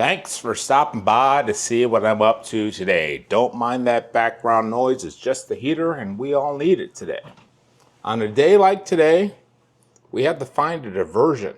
Thanks for stopping by to see what I'm up to today. Don't mind that background noise, it's just the heater and we all need it today. On a day like today, we have to find a diversion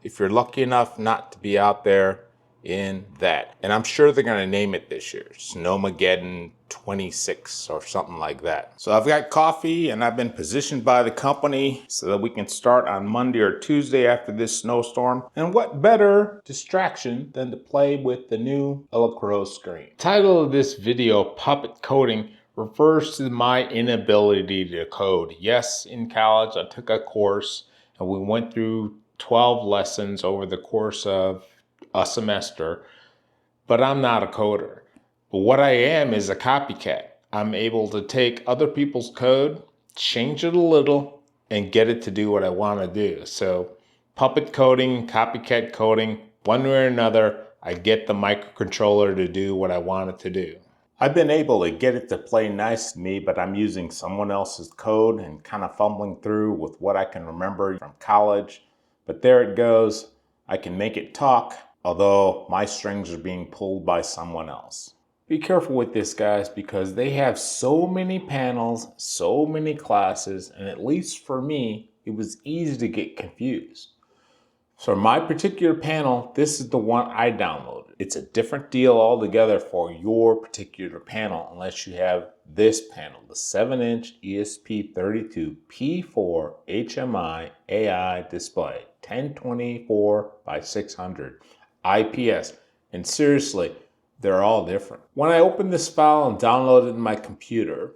if you're lucky enough not to be out there in that. And I'm sure they're going to name it this year, Snowmageddon 26 or something like that. So I've got coffee and I've been positioned by the company so that we can start on Monday or Tuesday after this snowstorm. And what better distraction than to play with the new Elecro screen. The title of this video, Puppet Coding, refers to my inability to code. Yes, in college I took a course and we went through 12 lessons over the course of a semester, but I'm not a coder. But what I am is a copycat. I'm able to take other people's code, change it a little, and get it to do what I want to do. So puppet coding, copycat coding, one way or another, I get the microcontroller to do what I want it to do. I've been able to get it to play nice to me, but I'm using someone else's code and kind of fumbling through with what I can remember from college. But there it goes. I can make it talk, although my strings are being pulled by someone else. Be careful with this, guys, because they have so many panels, so many classes, and at least for me, it was easy to get confused. So my particular panel, this is the one I downloaded. It's a different deal altogether for your particular panel unless you have this panel, the 7-inch ESP32 P4 HMI AI display, 1024 by 600 IPS. And seriously, they're all different. When I open this file and download it in my computer,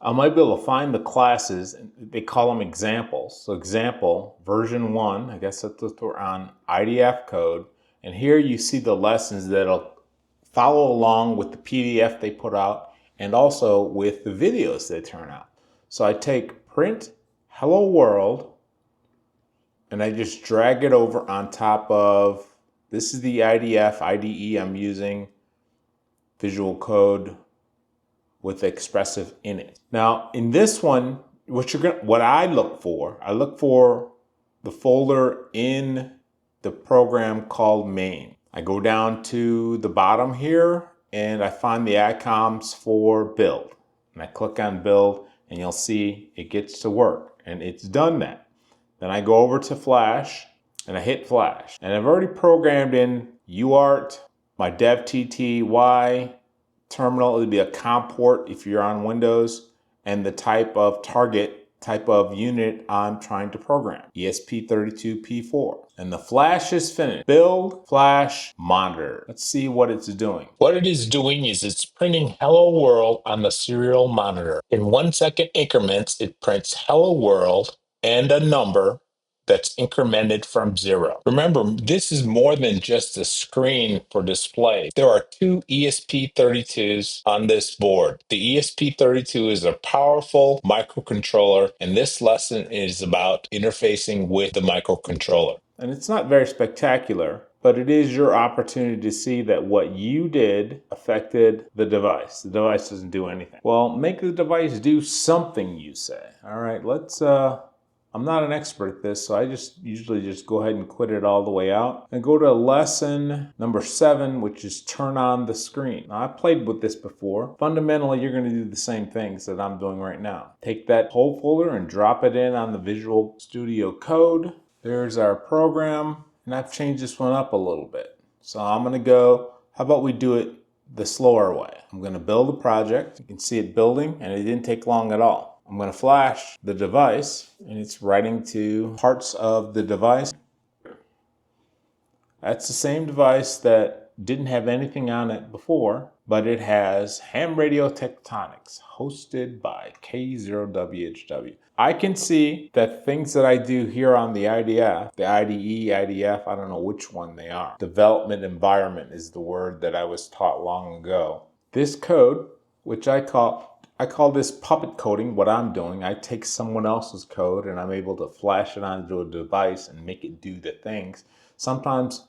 I might be able to find the classes. They call them examples. So example, version 1, I guess that's what we're on, IDF code. And here you see the lessons that'll follow along with the PDF they put out and also with the videos they turn out. So I take print hello world and I just drag it over on top of, this is the IDF IDE I'm using, Visual Code with expressive in it. Now in this one, what I look for the folder in the program called main. I go down to the bottom here and I find the icons for build. And I click on build and you'll see it gets to work and it's done that. Then I go over to flash and I hit flash. And I've already programmed in UART, my devtty terminal. It would be a COM port if you're on Windows, and the type of target, type of unit I'm trying to program, ESP32P4. And the flash is finished. Build, flash, monitor. Let's see what it's doing. What it is doing is it's printing hello world on the serial monitor. In 1 second increments, it prints hello world and a number that's incremented from 0. Remember, this is more than just a screen for display. There are two ESP32s on this board. The ESP32 is a powerful microcontroller, and this lesson is about interfacing with the microcontroller. And it's not very spectacular, but it is your opportunity to see that what you did affected the device. The device doesn't do anything. Well, make the device do something, you say. All right, I'm not an expert at this, so I usually just go ahead and quit it all the way out and go to lesson number 7, which is turn on the screen. Now, I've played with this before. Fundamentally, you're going to do the same things that I'm doing right now. Take that whole folder and drop it in on the Visual Studio Code. There's our program, and I've changed this one up a little bit. So I'm going to go, how about we do it the slower way? I'm going to build a project. You can see it building, and it didn't take long at all. I'm going to flash the device, and it's writing to parts of the device. That's the same device that didn't have anything on it before, but it has Ham Radio Tectonics, hosted by K0WHW. I can see that things that I do here on the IDF, the IDE, IDF, I don't know which one they are. Development environment is the word that I was taught long ago. This code, which I call this puppet coding, what I'm doing. I take someone else's code and I'm able to flash it onto a device and make it do the things. Sometimes,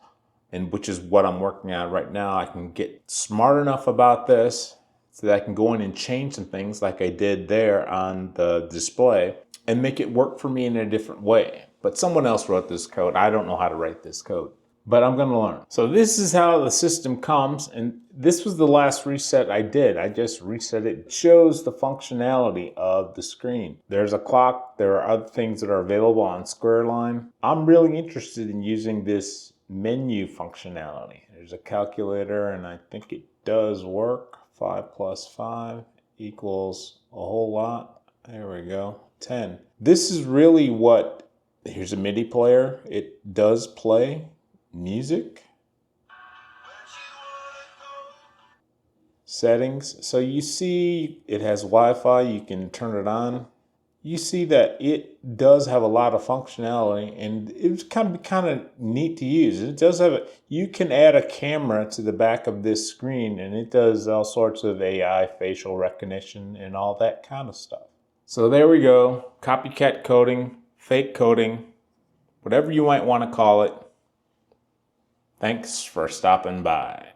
and which is what I'm working on right now, I can get smart enough about this so that I can go in and change some things like I did there on the display and make it work for me in a different way. But someone else wrote this code. I don't know how to write this code. but I'm going to learn. So this is how the system comes, and this was the last reset I did. I just reset it. It shows the functionality of the screen. There's a clock. There are other things that are available on Squareline. I'm really interested in using this menu functionality. There's a calculator, and I think it does work. 5 plus 5 equals a whole lot. There we go. 10. This is really what, here's a MIDI player. It does play music. Settings. So you see it has Wi-Fi. You can turn it on. You see that it does have a lot of functionality, and it's kind of neat to use. It does have you can add a camera to the back of this screen, and it does all sorts of AI facial recognition and all that kind of stuff. So there we go. Copycat coding, fake coding, whatever you might want to call it. Thanks for stopping by.